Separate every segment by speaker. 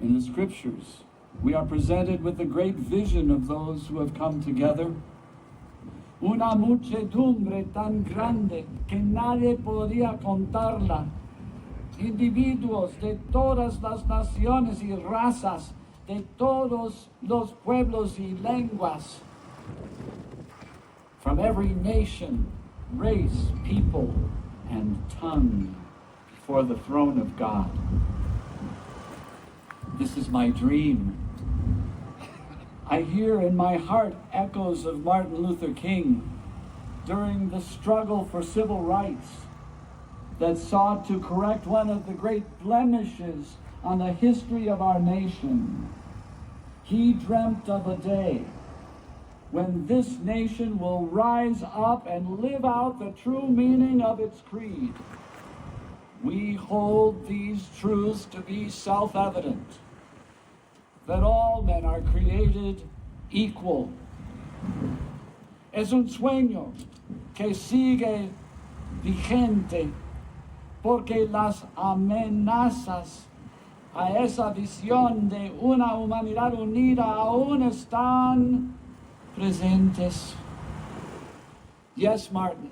Speaker 1: In the scriptures, we are presented with the great vision of those who have come together. Una muchedumbre tan grande que nadie podía contarla. Individuos de todas las naciones y razas, de todos los pueblos y lenguas, from every nation, race, people, and tongue, before the throne of God. This is my dream. I hear in my heart echoes of Martin Luther King during the struggle for civil rights that sought to correct one of the great blemishes on the history of our nation. He dreamt of a day when this nation will rise up and live out the true meaning of its creed. We hold these truths to be self-evident, that all men are created equal. Es un sueño que sigue vigente porque las amenazas a esa visión de una humanidad unida aún están presentes. Yes, Martin,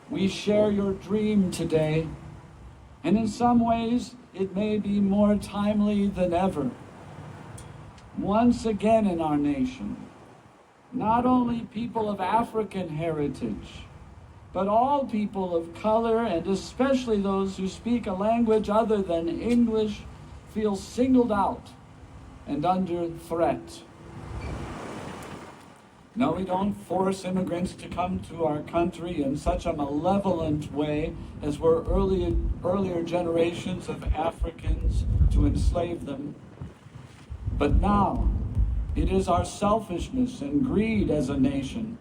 Speaker 1: we share your dream today, and in some ways it may be more timely than ever. Once again in our nation, not only people of African heritage, but all people of color, and especially those who speak a language other than English, feel singled out and under threat. No, we don't force immigrants to come to our country in such a malevolent way as were earlier generations of Africans to enslave them. But now, it is our selfishness and greed as a nation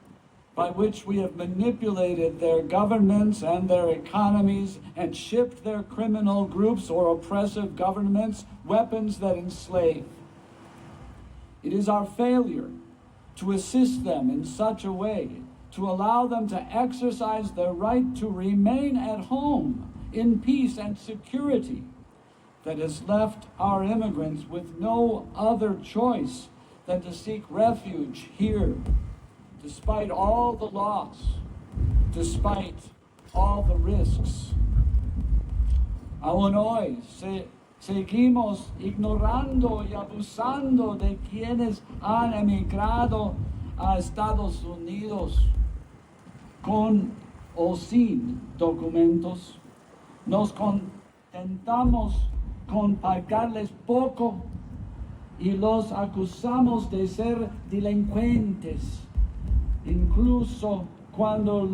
Speaker 1: by which we have manipulated their governments and their economies and shipped their criminal groups or oppressive governments weapons that enslave. It is our failure to assist them in such a way to allow them to exercise their right to remain at home in peace and security that has left our immigrants with no other choice than to seek refuge here, despite all the loss, despite all the risks. Aún hoy seguimos ignorando y abusando de quienes han emigrado a Estados Unidos con o sin documentos. Nos contentamos con pagarles poco y los acusamos de ser delincuentes, incluso cuando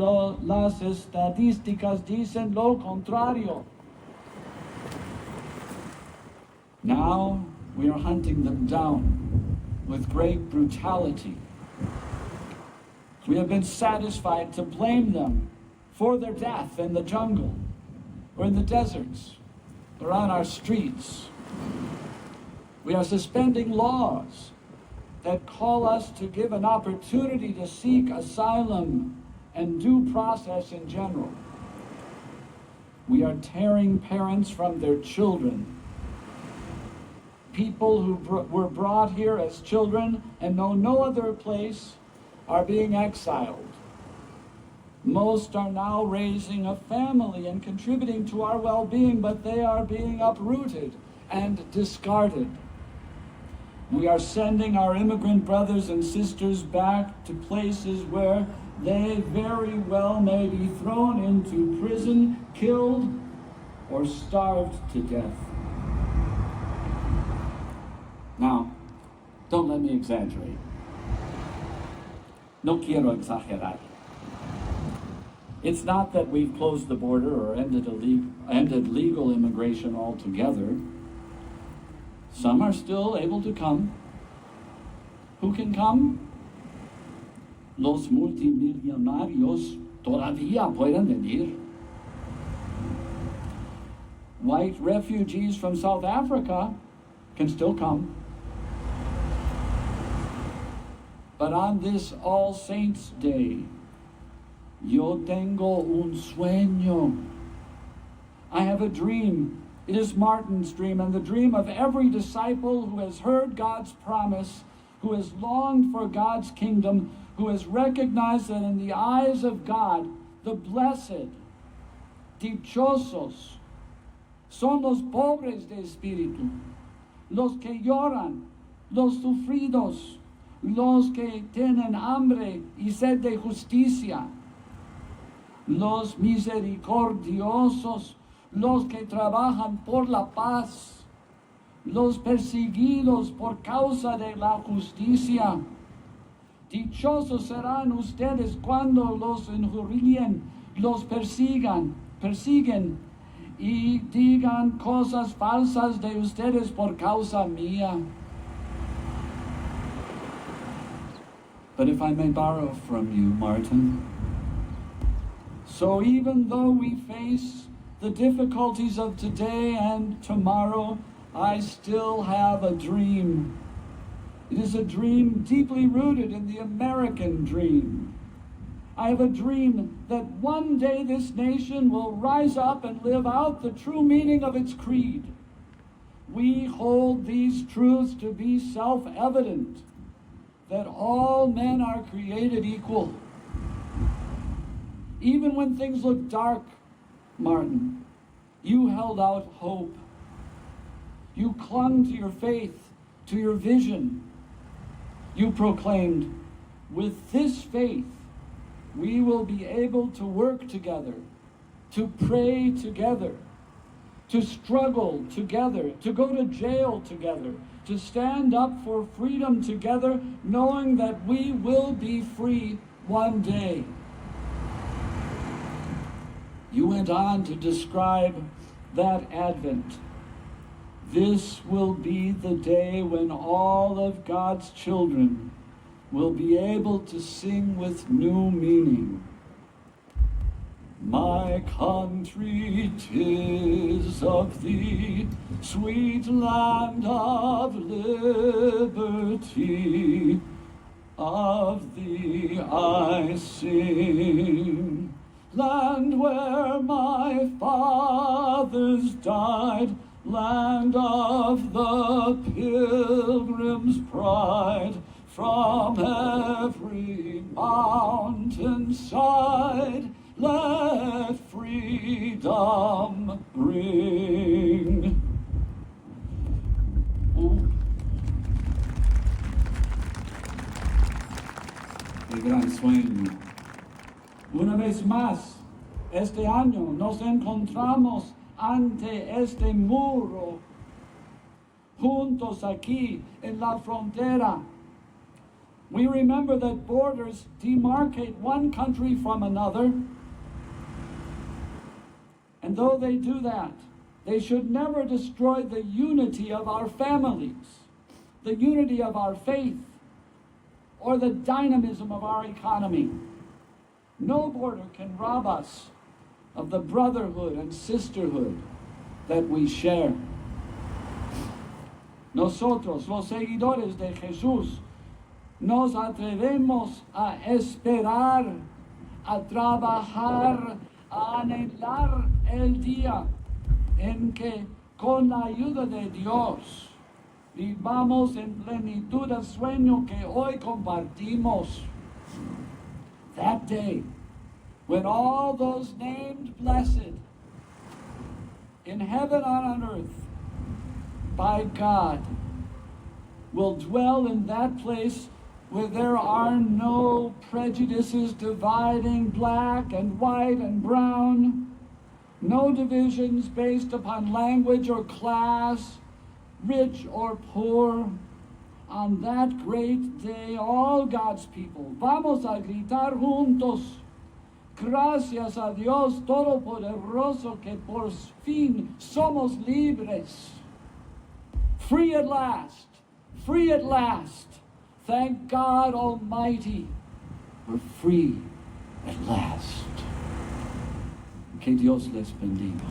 Speaker 1: las estadísticas dicen lo contrario. Now we are hunting them down with great brutality. We have been satisfied to blame them for their death in the jungle or in the deserts or on our streets. We are suspending laws that call us to give an opportunity to seek asylum and due process in general. We are tearing parents from their children. People who were brought here as children and know no other place are being exiled. Most are now raising a family and contributing to our well-being, but they are being uprooted and discarded. We are sending our immigrant brothers and sisters back to places where they very well may be thrown into prison, killed, or starved to death. Now, don't let me exaggerate. No quiero exagerar. It's not that we've closed the border or ended legal immigration altogether. Some are still able to come. Who can come? Los multimillonarios todavía pueden venir. White refugees from South Africa can still come. But on this All Saints' Day, yo tengo un sueño. I have a dream It is Martin's dream and the dream of every disciple who has heard God's promise, who has longed for God's kingdom, who has recognized that in the eyes of God, the blessed, dichosos, son los pobres de espíritu, los que lloran, los sufridos, los que tienen hambre y sed de justicia, los misericordiosos, los que trabajan por la paz, los perseguidos por causa de la justicia. Dichosos serán ustedes cuando los injurien, los persiguen y digan cosas falsas de ustedes por causa mía. But if I may borrow from you, Martin, so even though we face the difficulties of today and tomorrow, I still have a dream. It is a dream deeply rooted in the American dream. I have a dream that one day this nation will rise up and live out the true meaning of its creed. We hold these truths to be self-evident, that all men are created equal. Even when things look dark, Martin, you held out hope. You clung to your faith, to your vision. You proclaimed, with this faith, we will be able to work together, to pray together, to struggle together, to go to jail together, to stand up for freedom together, knowing that we will be free one day. You went on to describe that Advent. This will be the day when all of God's children will be able to sing with new meaning. My country, 'tis of thee, sweet land of liberty, of thee I sing. Land where my fathers died, land of the pilgrim's pride, from every mountainside, let freedom ring. El gran sueño. Una vez más, este año nos encontramos ante este muro, juntos aquí en la frontera. We remember that borders demarcate one country from another. And though they do that, they should never destroy the unity of our families, the unity of our faith, or the dynamism of our economy. No border can rob us of the brotherhood and sisterhood that we share. Nosotros, los seguidores de Jesús, nos atrevemos a esperar, a trabajar, a anhelar el día en que, con la ayuda de Dios, vivamos en plenitud el sueño que hoy compartimos. That day, when all those named blessed in heaven and on earth by God will dwell in that place where there are no prejudices dividing black and white and brown, no divisions based upon language or class, rich or poor. On that great day, all God's people, vamos a gritar juntos, gracias a Dios Todopoderoso que por fin somos libres. Free at last, free at last. Thank God Almighty, we're free at last. Que Dios les bendiga.